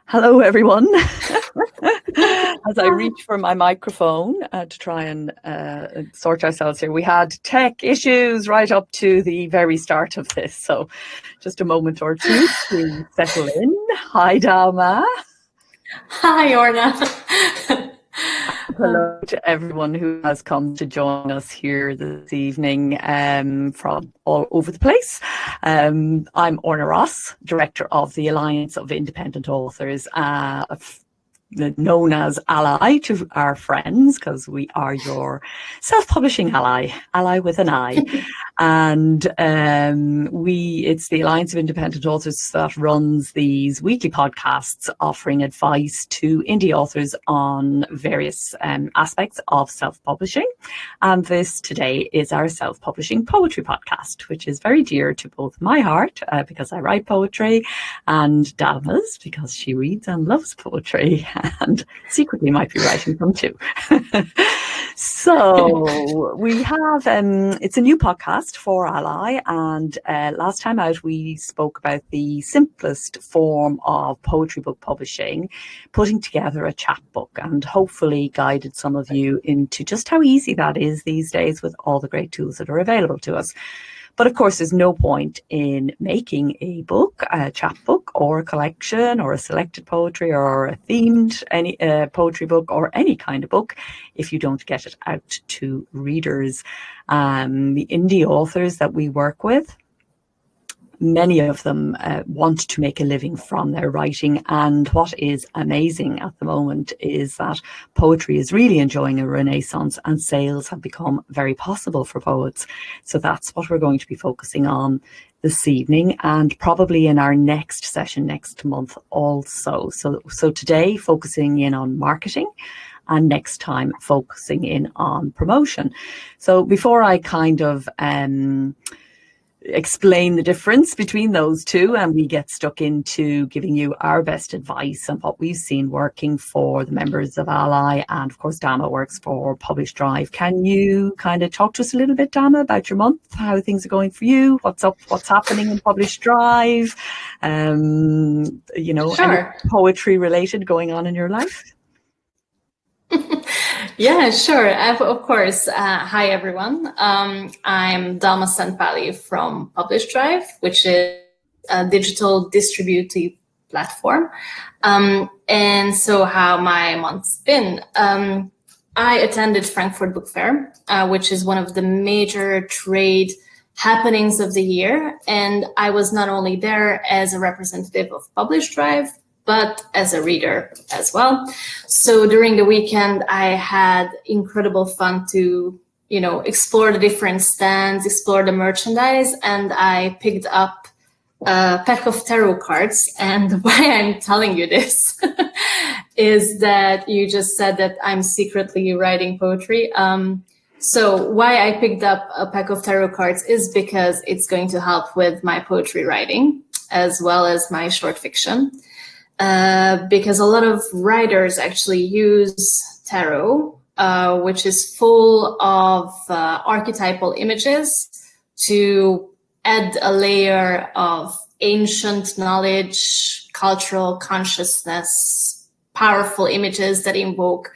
Hello, everyone. As I reach for my microphone to try and sort ourselves here, we had tech issues right up to the very start of this. So just a moment or two to settle in. Hi, Dalma. Hi, Orna. Hello to everyone who has come to join us here this evening from all over the place. I'm Orna Ross, Director of the Alliance of Independent Authors, known as ALLi to our friends, because we are your self-publishing ally with an I. And it's the Alliance of Independent Authors that runs these weekly podcasts offering advice to indie authors on various aspects of self-publishing. And this today is our self-publishing poetry podcast, which is very dear to both my heart because I write poetry, and Dalma's because she reads and loves poetry and secretly might be writing some too. So we have, it's a new podcast for ALLi, and last time out we spoke about the simplest form of poetry book publishing, putting together a chapbook, and hopefully guided some of you into just how easy that is these days with all the great tools that are available to us. But of course, there's no point in making a book, a chapbook, or a collection, or a selected poetry, or a themed poetry book, or any kind of book, if you don't get it out to readers. The indie authors that we work with, many of them want to make a living from their writing, and what is amazing at the moment is that poetry is really enjoying a renaissance and sales have become very possible for poets. So that's what we're going to be focusing on this evening, and probably in our next session next month also. So today focusing in on marketing, and next time focusing in on promotion. So before I kind of explain the difference between those two and we get stuck into giving you our best advice and what we've seen working for the members of ALLi, and of course Dalma works for PublishDrive. Can you kind of talk to us a little bit, Dalma, about your month, how things are going for you, what's happening in PublishDrive, Sure. any poetry related going on in your life? Yeah, sure. Of course. Hi, everyone. I'm Dalma Szentpály from PublishDrive, which is a digital distributor platform. And so how my month's been. I attended Frankfurt Book Fair, which is one of the major trade happenings of the year. And I was not only there as a representative of PublishDrive, but as a reader as well. So during the weekend, I had incredible fun to, explore the different stands, explore the merchandise, and I picked up a pack of tarot cards. And why I'm telling you this is that you just said that I'm secretly writing poetry. So why I picked up a pack of tarot cards is because it's going to help with my poetry writing as well as my short fiction. Because a lot of writers actually use tarot, which is full of archetypal images to add a layer of ancient knowledge, cultural consciousness, powerful images that invoke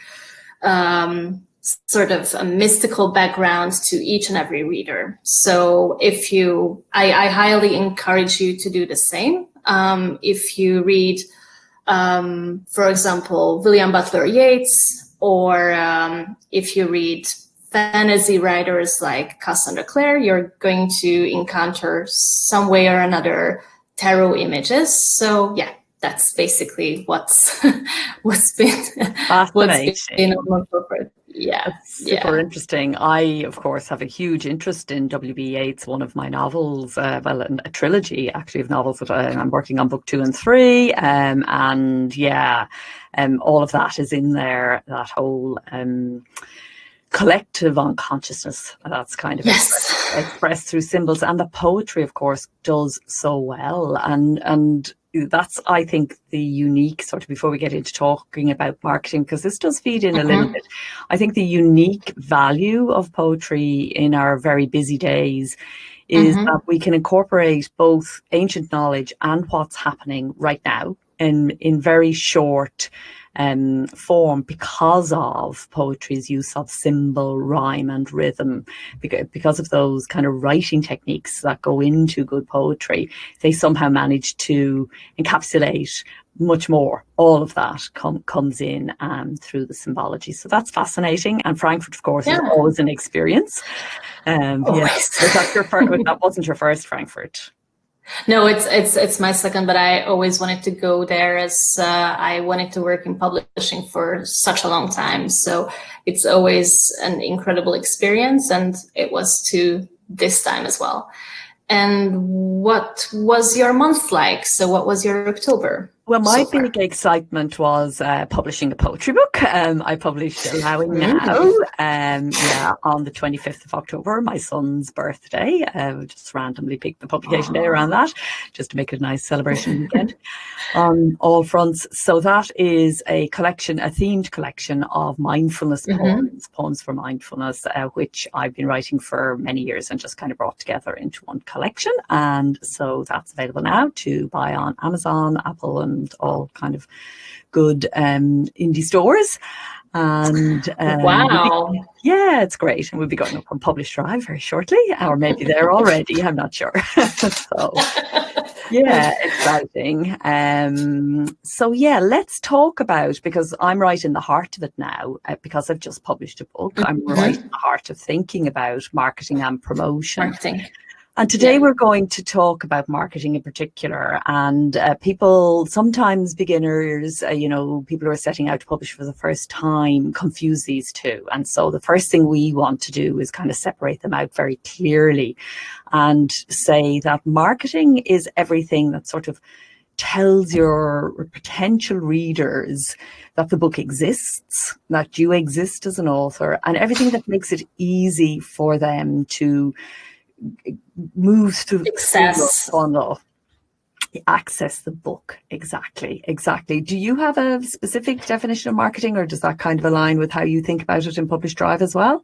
sort of a mystical background to each and every reader. So I highly encourage you to do the same. If you read for example, William Butler Yeats, or if you read fantasy writers like Cassandra Clare, you're going to encounter some way or another tarot images. So yeah, that's basically what's been appropriate. Yeah, super interesting. I, of course, have a huge interest in W.B. Yeats. One of my novels, a trilogy actually of novels that I'm working on book 2 and 3, and yeah, all of that is in there. That whole collective unconsciousness that's kind of expressed through symbols, and the poetry, of course, does so well, and that's, I think, the unique sort of, before we get into talking about marketing, because this does feed in a little bit, I think the unique value of poetry in our very busy days is that we can incorporate both ancient knowledge and what's happening right now in very short form because of poetry's use of symbol, rhyme and rhythm. Because of those kind of writing techniques that go into good poetry, they somehow manage to encapsulate much more. All of that comes in through the symbology. So that's fascinating. And Frankfurt, of course, is always an experience. Yes. That wasn't your first Frankfurt. No, it's my second, but I always wanted to go there as I wanted to work in publishing for such a long time. So it's always an incredible experience, and it was to this time as well. And what was your month like? So what was your October? Well, my big excitement was publishing a poetry book. I published Allowing Now on the 25th of October, my son's birthday. Just randomly picked the publication day around that, just to make it a nice celebration weekend on all fronts. So that is a themed collection of mindfulness poems for mindfulness, which I've been writing for many years and just kind of brought together into one collection. And so that's available now to buy on Amazon, Apple, and all kind of good indie stores. And wow, it's great. And we'll be going up on PublishDrive very shortly, or maybe there already, I'm not sure. So exciting. Let's talk about, because I'm right in the heart of it now, because I've just published a book, I'm right in the heart of thinking about marketing and promotion. And today we're going to talk about marketing in particular, and people, sometimes beginners, people who are setting out to publish for the first time, confuse these two. And so the first thing we want to do is kind of separate them out very clearly and say that marketing is everything that sort of tells your potential readers that the book exists, that you exist as an author, and everything that makes it easy for them to move through the funnel, access the book. Exactly. Do you have a specific definition of marketing, or does that kind of align with how you think about it in PublishDrive as well?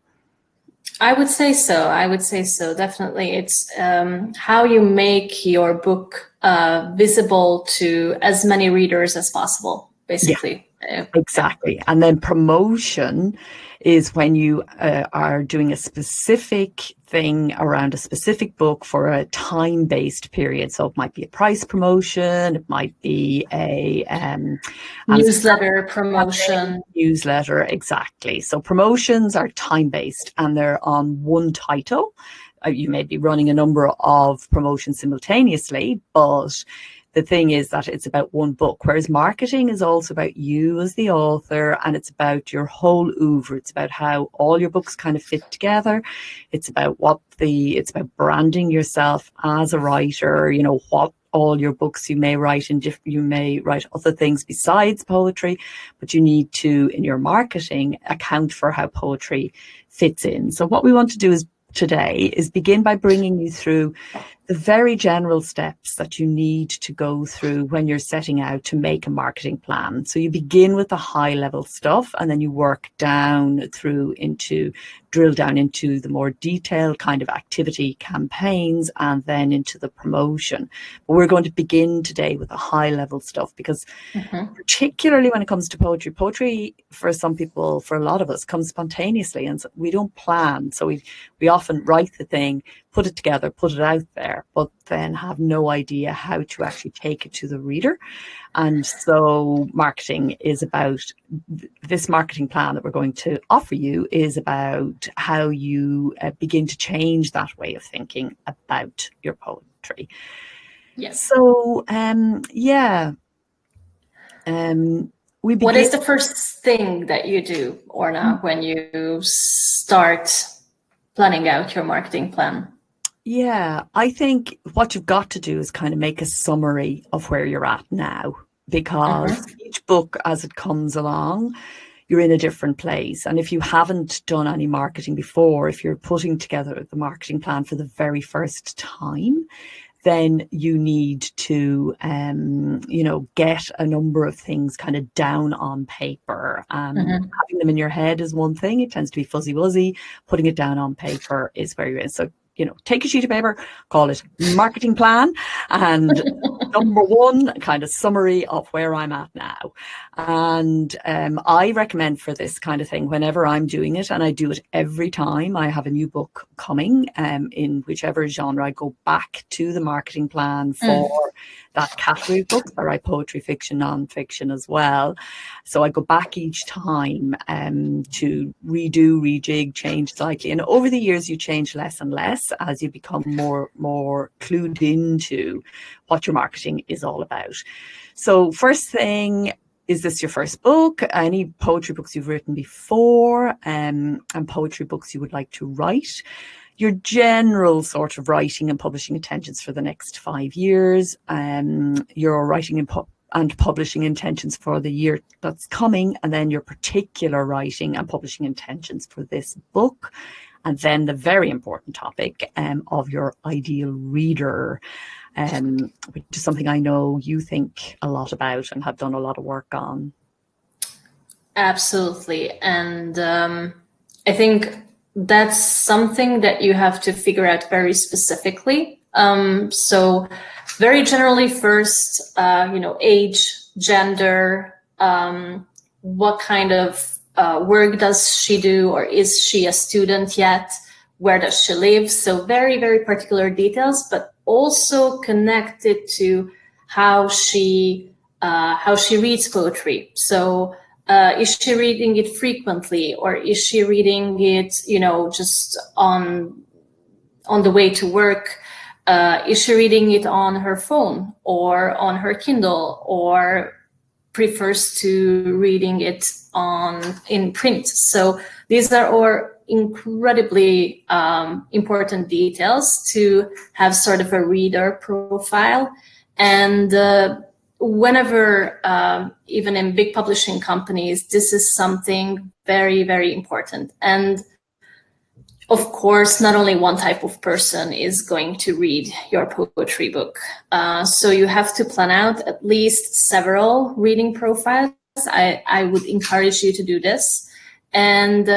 I would say so. Definitely. It's how you make your book visible to as many readers as possible, basically. Exactly. And then promotion is when you are doing a specific thing around a specific book for a time-based period. So it might be a price promotion, it might be a newsletter promotion. Newsletter, exactly. So promotions are time-based and they're on one title. You may be running a number of promotions simultaneously, but the thing is that it's about one book, whereas marketing is also about you as the author, and it's about your whole oeuvre. It's about how all your books kind of fit together. It's about it's about branding yourself as a writer, what all your books you may write you may write other things besides poetry, but you need to, in your marketing, account for how poetry fits in. So what we want to do today is begin by bringing you through the very general steps that you need to go through when you're setting out to make a marketing plan. So you begin with the high level stuff, and then you work down through drill down into the more detailed kind of activity campaigns, and then into the promotion. But we're going to begin today with the high level stuff, because particularly when it comes to poetry for some people, for a lot of us, comes spontaneously, and so we don't plan. So we often write the thing, put it together, put it out there, but then have no idea how to actually take it to the reader. And so marketing is about, this marketing plan that we're going to offer you is about how you begin to change that way of thinking about your poetry. Yes. So, what is the first thing that you do, Orna, when you start planning out your marketing plan? Yeah, I think what you've got to do is kind of make a summary of where you're at now, because each book as it comes along, you're in a different place. And if you haven't done any marketing before, if you're putting together the marketing plan for the very first time, then you need to, get a number of things kind of down on paper. Having them in your head is one thing. It tends to be fuzzy wuzzy. Putting it down on paper is very good. So take a sheet of paper, call it marketing plan, and number one, kind of summary of where I'm at now. And I recommend for this kind of thing, whenever I'm doing it, and I do it every time I have a new book coming, in whichever genre, I go back to the marketing plan for that category of books. I write poetry, fiction, non-fiction as well. So I go back each time to redo, rejig, change slightly. And over the years, you change less and less as you become more clued into what your marketing is all about. So first thing, is this your first book? Any poetry books you've written before, and poetry books you would like to write? Your general sort of writing and publishing intentions for the next 5 years, your writing and publishing intentions for the year that's coming, and then your particular writing and publishing intentions for this book. And then the very important topic of your ideal reader, which is something I know you think a lot about and have done a lot of work on. Absolutely. And I think that's something that you have to figure out very specifically. So very generally first, age, gender, what kind of work does she do, or is she a student yet? Where does she live? So very, very particular details, but also connected to how she reads poetry. So is she reading it frequently, or is she reading it, just on the way to work? Is she reading it on her phone or on her Kindle, or prefers to reading it in print? So these are all incredibly important details to have sort of a reader profile. And whenever, even in big publishing companies, this is something very, very important. And of course, not only one type of person is going to read your poetry book. So you have to plan out at least several reading profiles. I would encourage you to do this. And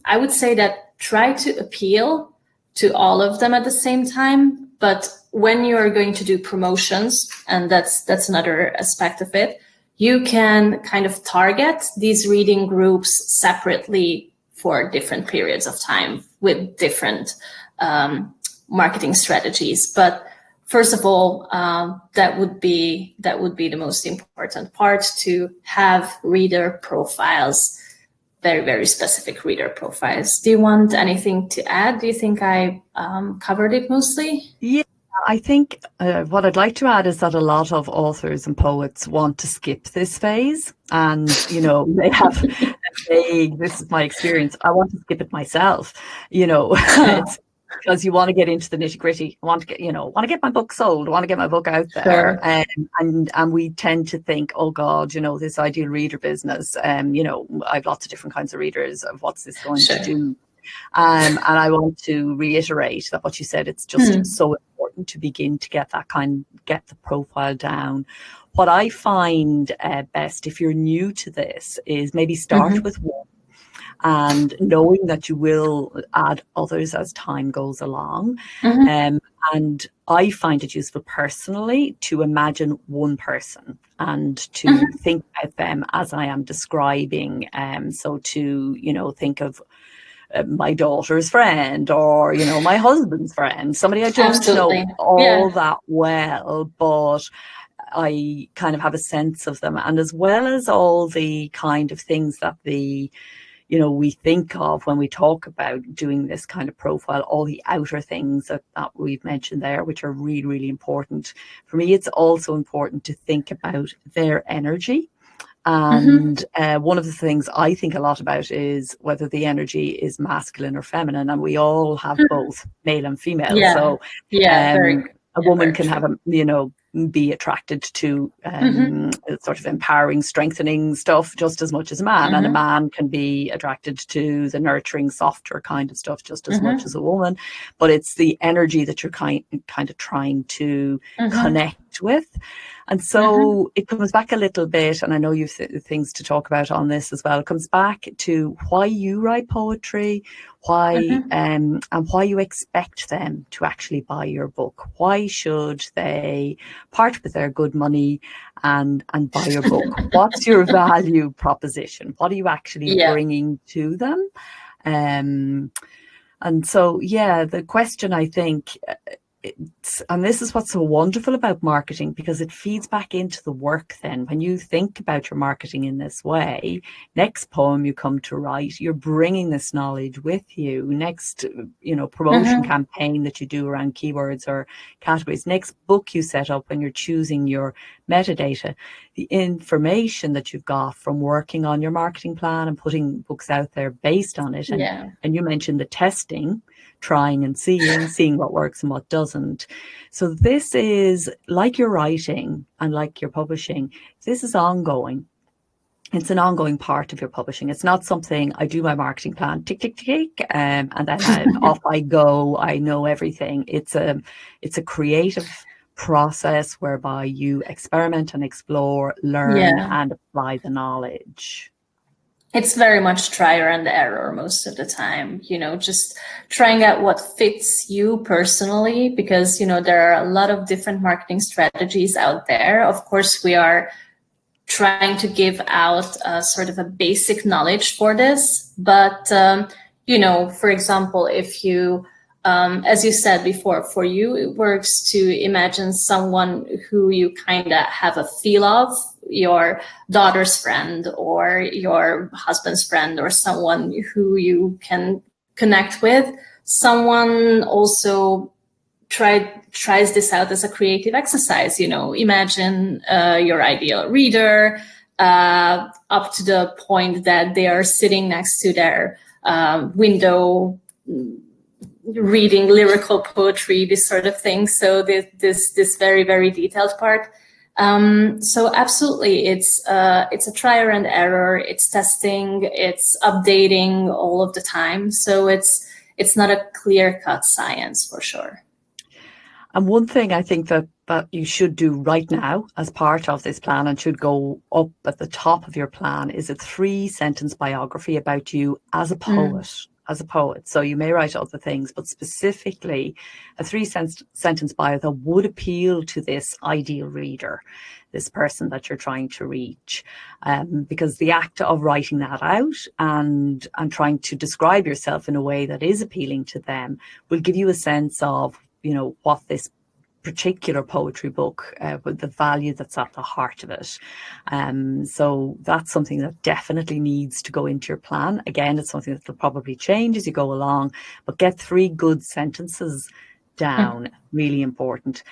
I would say that try to appeal to all of them at the same time. But when you are going to do promotions, and that's another aspect of it, you can kind of target these reading groups separately for different periods of time with different marketing strategies. But first of all, that would be the most important part, to have reader profiles, very, very specific reader profiles. Do you want anything to add? Do you think I covered it mostly? Yeah, I think what I'd like to add is that a lot of authors and poets want to skip this phase, and they have this is my experience. I want to skip it myself. It's because you want to get into the nitty gritty. I want to get my book sold. I want to get my book out there. Sure. And we tend to think, oh God, this ideal reader business. I've lots of different kinds of readers. Of what's this going to do? And I want to reiterate that what you said, it's just so important to begin to get get the profile down. What I find best, if you're new to this, is maybe start with one, and knowing that you will add others as time goes along. And I find it useful personally to imagine one person and to think about them as I am describing. So to, think of my daughter's friend, or, my husband's friend, somebody I don't know all that well, but I kind of have a sense of them. And as well as all the kind of things that we think of when we talk about doing this kind of profile, all the outer things that we've mentioned there, which are really, really important. For me, it's also important to think about their energy. And one of the things I think a lot about is whether the energy is masculine or feminine, and we all have both, male and female. Yeah. So a woman can have be attracted to sort of empowering, strengthening stuff just as much as a man, and a man can be attracted to the nurturing, softer kind of stuff just as much as a woman. But it's the energy that you're kind of trying to connect connect with. And so it comes back a little bit, and I know you've things to talk about on this as well. It comes back to why you write poetry, why and why you expect them to actually buy your book. Why should they part with their good money and buy your book? What's your value proposition? What are you actually bringing to them? And so, yeah, the question, I think, and this is what's so wonderful about marketing, because it feeds back into the work then. When you think about your marketing in this way, next poem you come to write, you're bringing this knowledge with you. Next, promotion campaign that you do around keywords or categories, next book you set up when you're choosing your metadata, the information that you've got from working on your marketing plan and putting books out there based on it. And you mentioned the testing, trying and seeing what works and what doesn't. So this is like your writing and like your publishing. This is ongoing. It's an ongoing part of your publishing. It's not something I do my marketing plan, tick, tick, tick, and then off I go. I know everything. It's a creative process whereby you experiment and explore, learn and apply the knowledge. It's very much trial and error most of the time, just trying out what fits you personally, because, there are a lot of different marketing strategies out there. Of course, we are trying to give out sort of a basic knowledge for this. But, for example, if you, as you said before, for you, it works to imagine someone who you kind of have a feel of, your daughter's friend or your husband's friend, or someone who you can connect with. Someone also tries this out as a creative exercise. Imagine your ideal reader up to the point that they are sitting next to their window reading lyrical poetry, this sort of thing. So this very, very detailed part. So absolutely, it's a trial and error. It's testing, it's updating all of the time. So it's not a clear-cut science for sure. And one thing I think that you should do right now as part of this plan, and should go up at the top of your plan, is a 3-sentence biography about you as a poet. As a poet. So you may write other things, but specifically a 3-sentence bio that would appeal to this ideal reader, this person that you're trying to reach. Because the act of writing that out and trying to describe yourself in a way that is appealing to them will give you a sense of, what this particular poetry book, with the value that's at the heart of it. So that's something that definitely needs to go into your plan. Again, it's something that will probably change as you go along, but get 3 good sentences down, really important.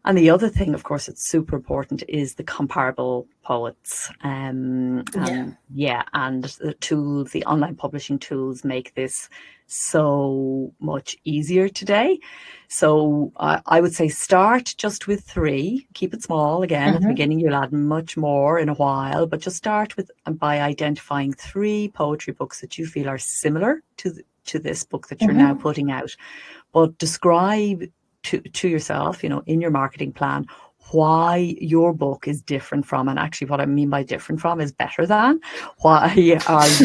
And the other thing, of course, it's super important, is the comparable poets. And the tools, the online publishing tools, make this so much easier today. So I would say start just with 3, keep it small. Again, at the beginning, you'll add much more in a while, but just start by identifying 3 poetry books that you feel are similar to this book that you're now putting out. But describe to yourself, in your marketing plan, why your book is different from, and actually what I mean by different from is better than. Why is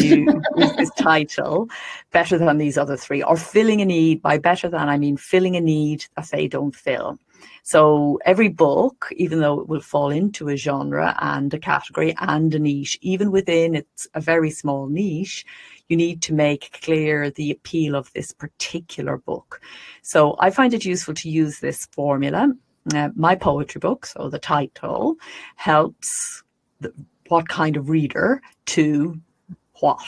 this title better than these other 3, or filling a need? By better than, I mean filling a need that they don't fill. So every book, even though it will fall into a genre and a category and a niche, even within it's a very small niche, you need to make clear the appeal of this particular book. So I find it useful to use this formula. My poetry book, so the title, helps what kind of reader to what,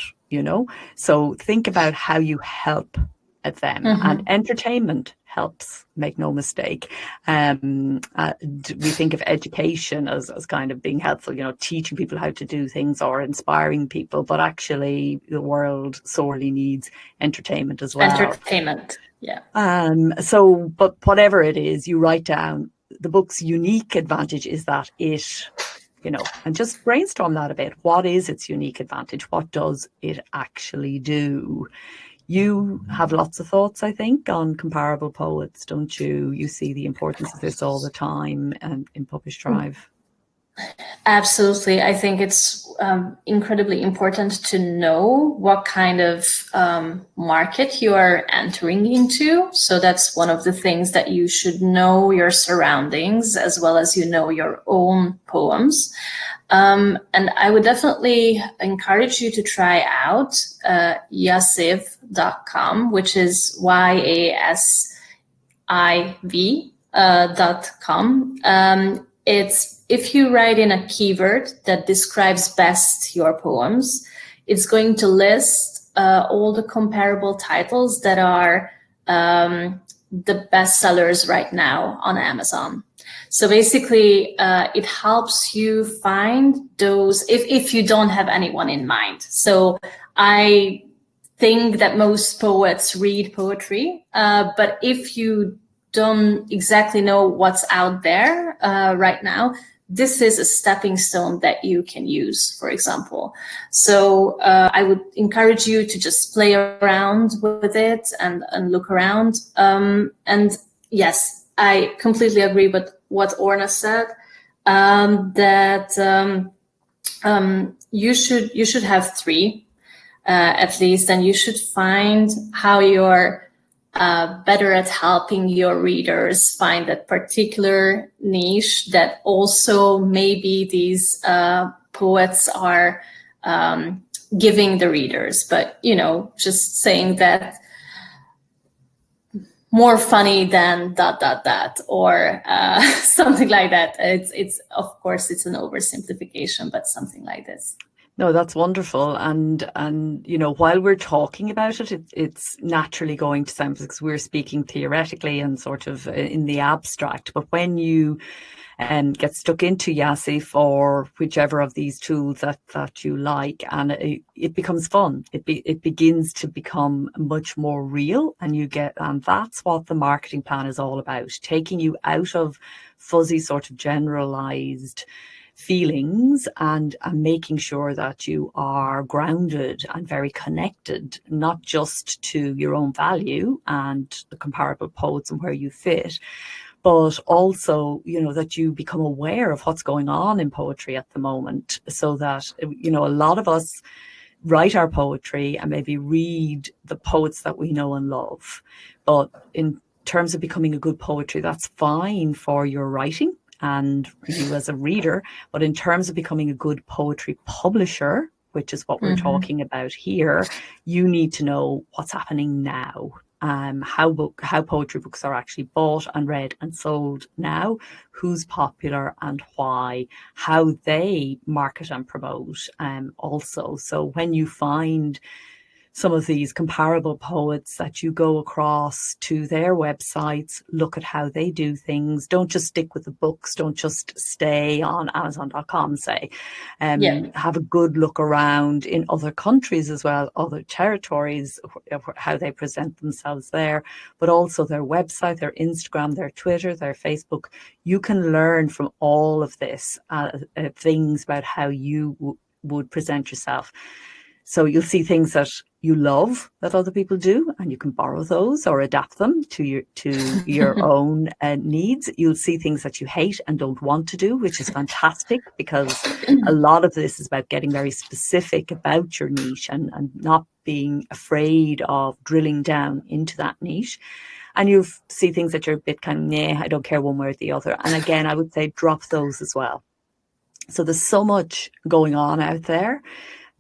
So think about how you help at them. And entertainment helps, make no mistake. We think of education as kind of being helpful, teaching people how to do things or inspiring people, but actually the world sorely needs entertainment as well. Entertainment, yeah. But whatever it is, you write down the book's unique advantage is that it, and just brainstorm that a bit. What is its unique advantage? What does it actually do? You have lots of thoughts, I think, on comparable poets, don't you? You see the importance of this all the time in PublishDrive. Absolutely. I think it's incredibly important to know what kind of market you are entering into. So that's one of the things that you should know your surroundings as well as you know your own poems. And I would definitely encourage you to try out yasiv.com, which is YASIV.com. It's if you write in a keyword that describes best your poems, it's going to list all the comparable titles that are the best sellers right now on Amazon. So basically, it helps you find those if you don't have anyone in mind. So I think that most poets read poetry, but if you don't exactly know what's out there right now, this is a stepping stone that you can use, for example. So I would encourage you to just play around with it and look around. And yes, I completely agree with what Orna said, that you should have three at least, and you should find how you're better at helping your readers find that particular niche that also maybe these poets are giving the readers. But, you know, just saying that more funny than ... or something like that. It's of course, it's an oversimplification, but something like this. No, that's wonderful. And you know, while we're talking about it, it's naturally going to sound, because we're speaking theoretically and sort of in the abstract. But when you get stuck into Yasif or whichever of these tools that you like, and it becomes fun. It begins to become much more real, and that's what the marketing plan is all about, taking you out of fuzzy sort of generalized feelings and making sure that you are grounded and very connected, not just to your own value and the comparable poets and where you fit, but also, you know, that you become aware of what's going on in poetry at the moment, so that, you know, a lot of us write our poetry and maybe read the poets that we know and love. But in terms of becoming a good poetry, that's fine for your writing and you as a reader. But in terms of becoming a good poetry publisher, which is what we're talking about here, you need to know what's happening now. How poetry books are actually bought and read and sold now, who's popular and why, how they market and promote also. So when you find some of these comparable poets that you go across to their websites, look at how they do things. Don't just stick with the books. Don't just stay on Amazon.com, say. Have a good look around in other countries as well, other territories, how they present themselves there, but also their website, their Instagram, their Twitter, their Facebook. You can learn from all of this things about how you would present yourself. So you'll see things that you love that other people do, and you can borrow those or adapt them to your own needs. You'll see things that you hate and don't want to do, which is fantastic, because a lot of this is about getting very specific about your niche and not being afraid of drilling down into that niche. And you see things that you're a bit kind of, I don't care one way or the other. And again, I would say drop those as well. So there's so much going on out there.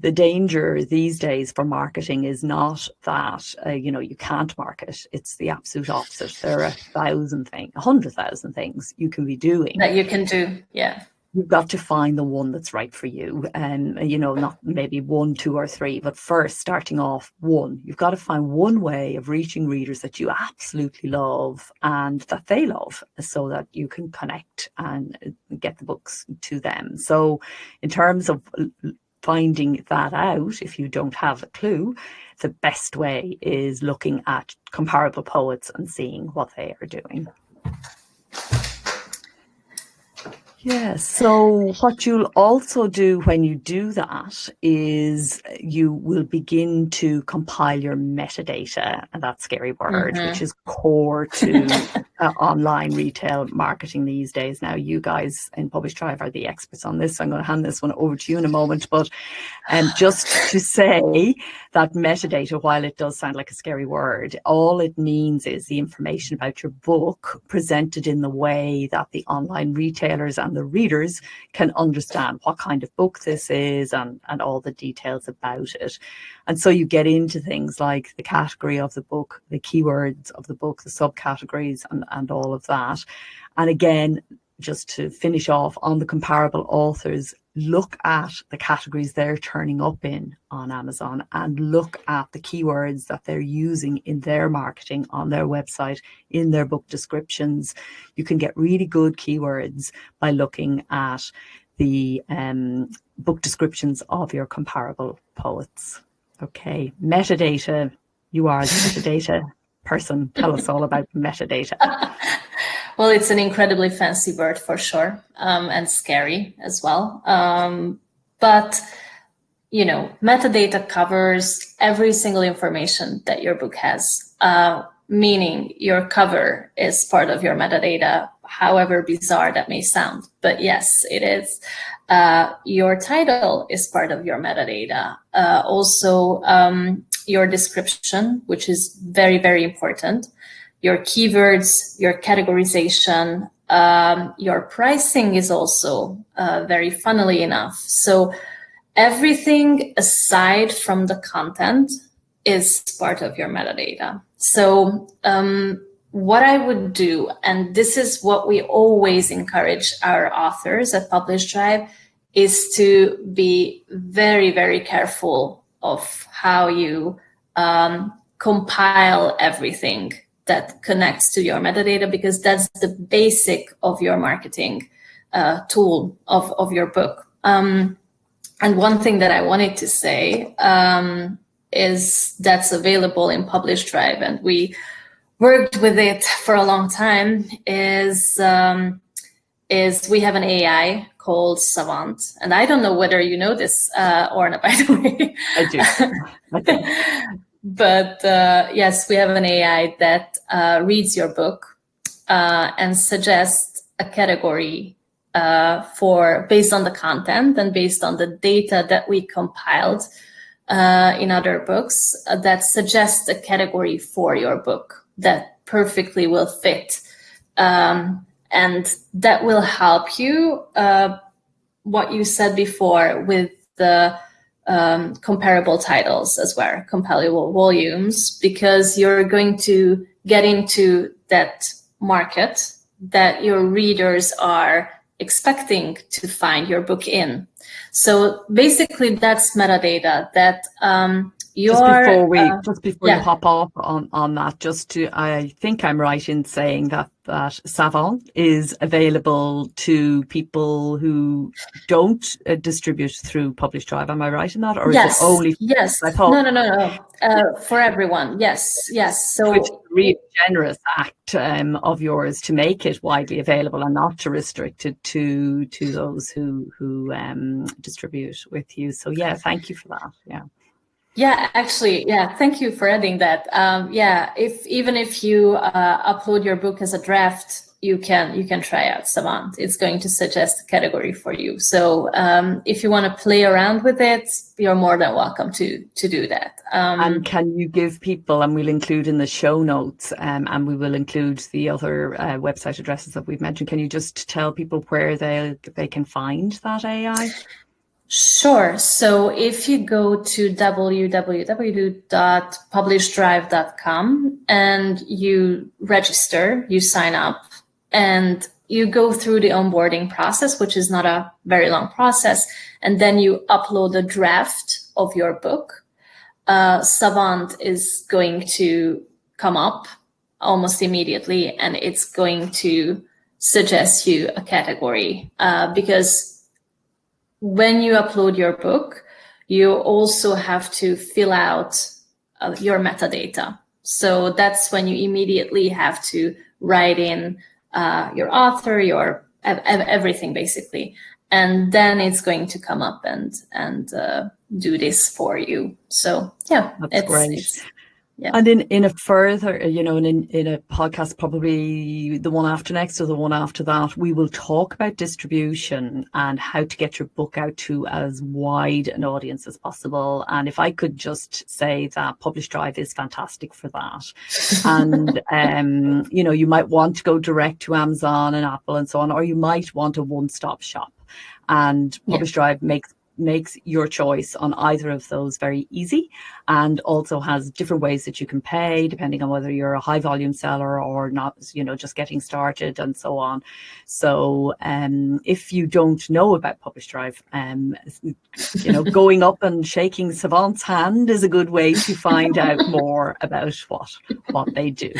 The danger these days for marketing is not that, you can't market. It's the absolute opposite. There are 100,000 things you can be doing. That you can do, yeah. You've got to find the one that's right for you. And, not maybe 1, 2 or 3, but first starting off one. You've got to find one way of reaching readers that you absolutely love and that they love, so that you can connect and get the books to them. So in terms of finding that out, if you don't have a clue, the best way is looking at comparable poets and seeing what they are doing. Yeah, so what you'll also do when you do that is you will begin to compile your metadata, and that scary word, which is core to online retail marketing these days. Now, you guys in PublishDrive are the experts on this, so I'm going to hand this one over to you in a moment. But just to say that metadata, while it does sound like a scary word, all it means is the information about your book presented in the way that the online retailers and the readers can understand what kind of book this is and all the details about it. And so you get into things like the category of the book, the keywords of the book, the subcategories, and all of that. And again, just to finish off on the comparable authors, look at the categories they're turning up in on Amazon and look at the keywords that they're using in their marketing on their website, in their book descriptions. You can get really good keywords by looking at the book descriptions of your comparable poets. Okay, metadata. You are the metadata person. Tell us all about metadata. Well, it's an incredibly fancy word for sure, and scary as well. But, you know, metadata covers every single information that your book has, meaning your cover is part of your metadata, however bizarre that may sound. But yes, it is. Your title is part of your metadata. Also, your description, which is very, very important. Your keywords, your categorization, your pricing is also very funnily enough. So everything aside from the content is part of your metadata. So what I would do, and this is what we always encourage our authors at PublishDrive, is to be very, very careful of how you compile everything that connects to your metadata, because that's the basic of your marketing tool of your book. And one thing that I wanted to say is that's available in PublishDrive, and we worked with it for a long time, is we have an AI called Savant. And I don't know whether you know this, Orna, by the way. I do. But yes, we have an AI that reads your book and suggests a category based on the content and based on the data that we compiled in other books, that suggests a category for your book that perfectly will fit. And that will help you, what you said before, with the comparable titles as well, comparable volumes, because you're going to get into that market that your readers are expecting to find your book in. So basically that's metadata that just before you hop off on that, I think I'm right in saying that Savant is available to people who don't distribute through PublishDrive. Am I right in that? Or yes, is it only? Yes. No. For everyone. Yes. So it's a really generous act of yours to make it widely available and not to restrict it to those who distribute with you. So yeah, thank you for that. Yeah, actually, thank you for adding that. Even if you upload your book as a draft, you can try out Savant. It's going to suggest a category for you. So if you want to play around with it, you're more than welcome to do that. And can you give people, and we'll include in the show notes, and we will include the other website addresses that we've mentioned. Can you just tell people where they can find that AI? Sure. So if you go to www.publishdrive.com and you register, you sign up, and you go through the onboarding process, which is not a very long process, and then you upload a draft of your book, Savant is going to come up almost immediately, and it's going to suggest you a category, because when you upload your book, you also have to fill out your metadata. So that's when you immediately have to write in your author, your everything basically. And then it's going to come up and do this for you. So yeah, that's great. Yeah. And in a further, in a podcast, probably the one after next or the one after that, we will talk about distribution and how to get your book out to as wide an audience as possible. And if I could just say that PublishDrive is fantastic for that. And, you might want to go direct to Amazon and Apple and so on, or you might want a one-stop shop. And PublishDrive makes your choice on either of those very easy, and also has different ways that you can pay depending on whether you're a high volume seller or not, just getting started and so on. So if you don't know about PublishDrive, going up and shaking Savant's hand is a good way to find out more about what they do.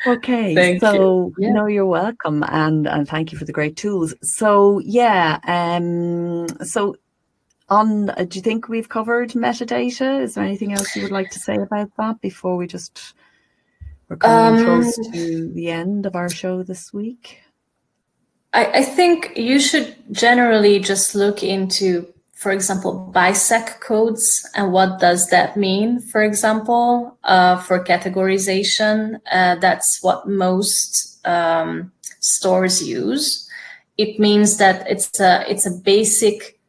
Okay, Thank you. Yeah. No, you're welcome, and thank you for the great tools. So yeah, do you think we've covered metadata? Is there anything else you would like to say about that before we're coming close to the end of our show this week? I think you should generally just look into, for example, BISEC codes and what does that mean, for example, for categorization. That's what most stores use. It means that it's a basic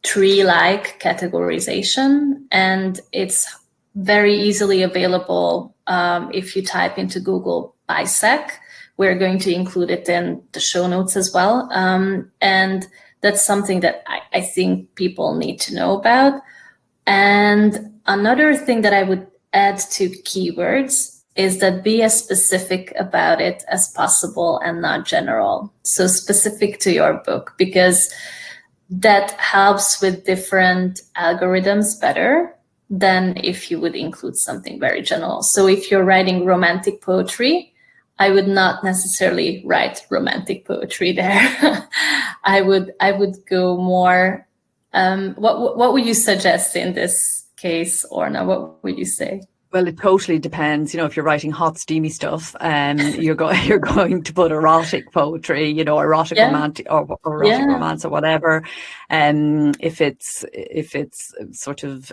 tree-like categorization, and it's very easily available if you type into Google BISEC. We're going to include it in the show notes as well. And that's something that I think people need to know about. And another thing that I would add to keywords is that be as specific about it as possible and not general. So specific to your book, because that helps with different algorithms better than if you would include something very general. So if you're writing romantic poetry, I would not necessarily write romantic poetry there. I would go more. What would you suggest in this case, Orna? What would you say? Well, it totally depends. If you're writing hot, steamy stuff, you're going to put erotic poetry, erotic romantic or erotic romance or whatever. If it's sort of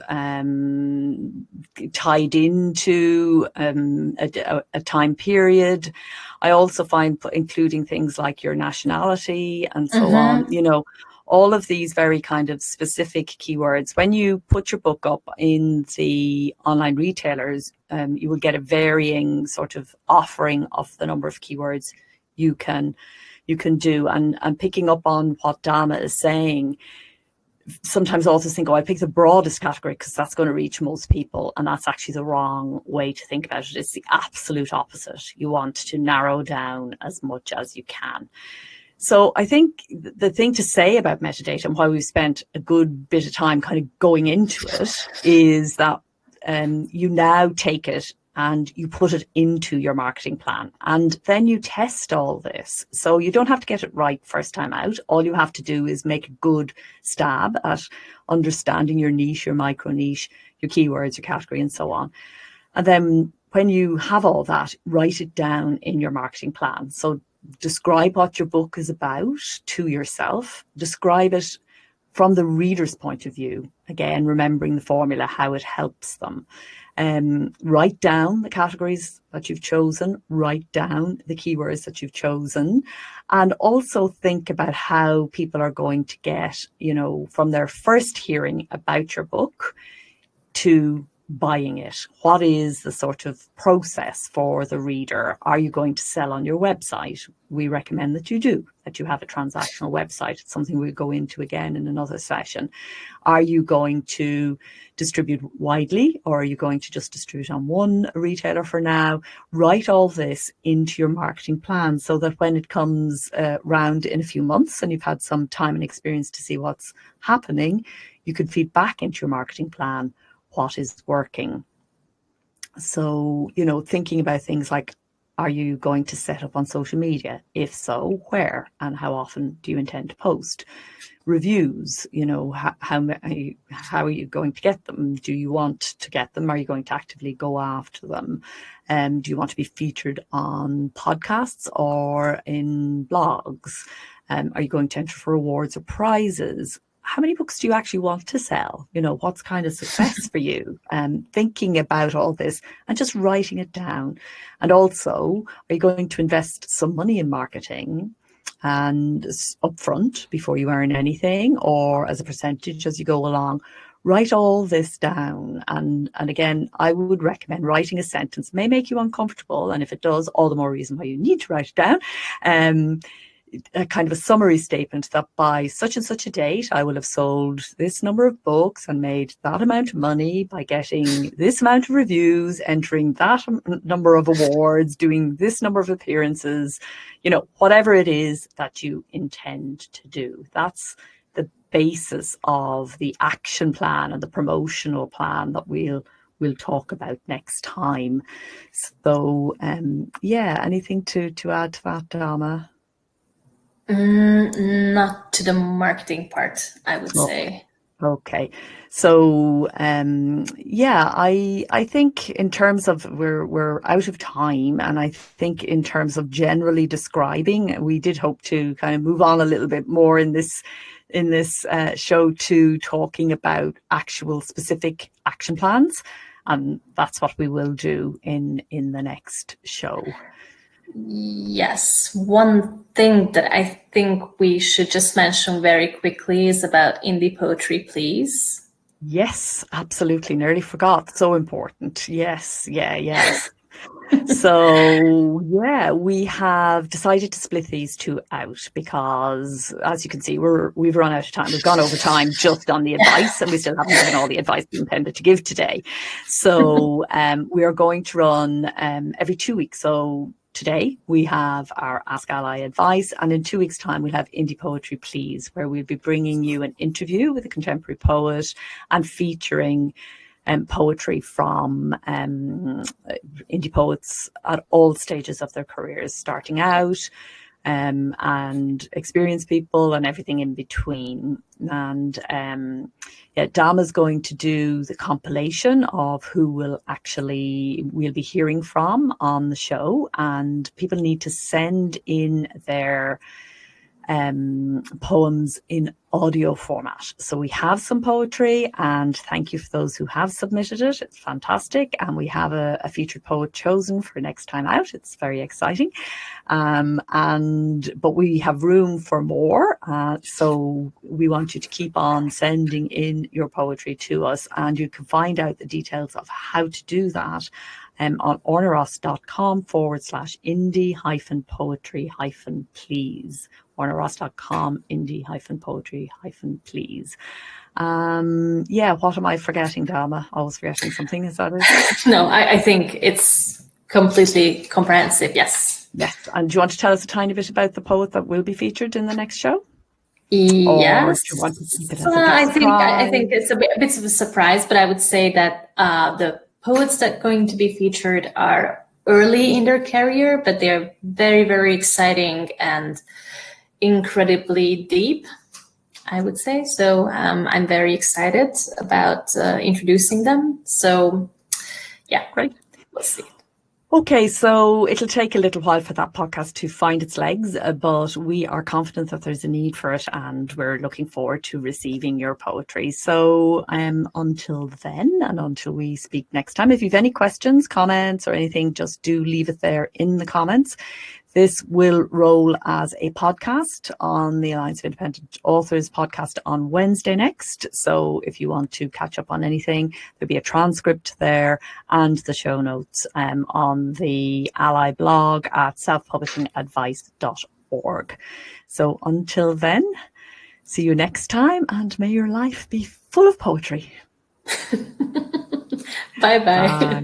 tied into a time period, I also find including things like your nationality and so on. All of these very kind of specific keywords. When you put your book up in the online retailers, you will get a varying sort of offering of the number of keywords you can do. And picking up on what Dalma is saying, sometimes authors think, I pick the broadest category because that's going to reach most people. And that's actually the wrong way to think about it. It's the absolute opposite. You want to narrow down as much as you can. So I think the thing to say about metadata, and why we've spent a good bit of time kind of going into it, is that you now take it and you put it into your marketing plan, and then you test all this. So you don't have to get it right first time out. All you have to do is make a good stab at understanding your niche, your micro niche, your keywords, your category, and so on. And then when you have all that, write it down in your marketing plan. So describe what your book is about to yourself. Describe it from the reader's point of view. Again, remembering the formula, how it helps them. Write down the categories that you've chosen. Write down the keywords that you've chosen. And also think about how people are going to get, from their first hearing about your book to buying it. What is the sort of process for the reader? Are you going to sell on your website? We recommend that you do, that you have a transactional website. It's something we'll go into again in another session. Are you going to distribute widely, or are you going to just distribute on one retailer for now? Write all this into your marketing plan so that when it comes round in a few months and you've had some time and experience to see what's happening, you can feed back into your marketing plan what is working. So, thinking about things like, Are you going to set up on social media? If so, where and how often do you intend to post? Reviews, how are you going to get them? Do you want to get them? Are you going to actively go after them? Do you want to be featured on podcasts or in blogs? Are you going to enter for awards or prizes? How many books do you actually want to sell? What's kind of success for you? Thinking about all this and just writing it down. And also, are you going to invest some money in marketing and upfront before you earn anything, or as a percentage as you go along? Write all this down. And again, I would recommend writing a sentence. It may make you uncomfortable, and if it does, all the more reason why you need to write it down. A kind of a summary statement that by such and such a date, I will have sold this number of books and made that amount of money by getting this amount of reviews, entering that number of awards, doing this number of appearances, whatever it is that you intend to do. That's the basis of the action plan and the promotional plan that we'll talk about next time. So, anything to add to that, Dalma? Not to the marketing part, I would say. Okay. So, I think in terms of we're out of time, and I think in terms of generally describing, we did hope to kind of move on a little bit more in this show to talking about actual specific action plans, and that's what we will do in the next show. Yes, one thing that I think we should just mention very quickly is about Indie Poetry Please. Yes, absolutely. Nearly forgot. So important. Yes. So, we have decided to split these two out because, as you can see, we've run out of time. We've gone over time just on the advice, and we still haven't given all the advice we intended to give today. So we are going to run every 2 weeks. So today we have our Ask ALLi advice, and in 2 weeks' time we'll have Indie Poetry Please, where we'll be bringing you an interview with a contemporary poet and featuring poetry from indie poets at all stages of their careers, starting out and experienced people and everything in between. And Dalma's going to do the compilation of who we'll be hearing from on the show, and people need to send in their poems in audio format. So we have some poetry, and thank you for those who have submitted it. It's fantastic. And we have a featured poet chosen for next time out. It's very exciting. But we have room for more. So we want you to keep on sending in your poetry to us, and you can find out the details of how to do that on ornaross.com/indie-poetry-please. ornaross.com indie-poetry-please. What am I forgetting, Dalma? Always forgetting something, is that it? No, I think it's completely comprehensive, yes. Yes. And do you want to tell us a tiny bit about the poet that will be featured in the next show? Yes. Or do you want to keep it as a surprise? I think it's a bit of a surprise, but I would say that the poets that are going to be featured are early in their career, but they're very, very exciting and incredibly deep, I would say. So I'm very excited about introducing them. So Great. We'll see. Okay, so it'll take a little while for that podcast to find its legs, but we are confident that there's a need for it, and we're looking forward to receiving your poetry. So until then, and until we speak next time, if you've any questions, comments or anything, just do leave it there in the comments. This will roll as a podcast on the Alliance of Independent Authors podcast on Wednesday next. So if you want to catch up on anything, there'll be a transcript there and the show notes on the ALLi blog at selfpublishingadvice.org. So until then, see you next time, and may your life be full of poetry. Bye-bye. Bye.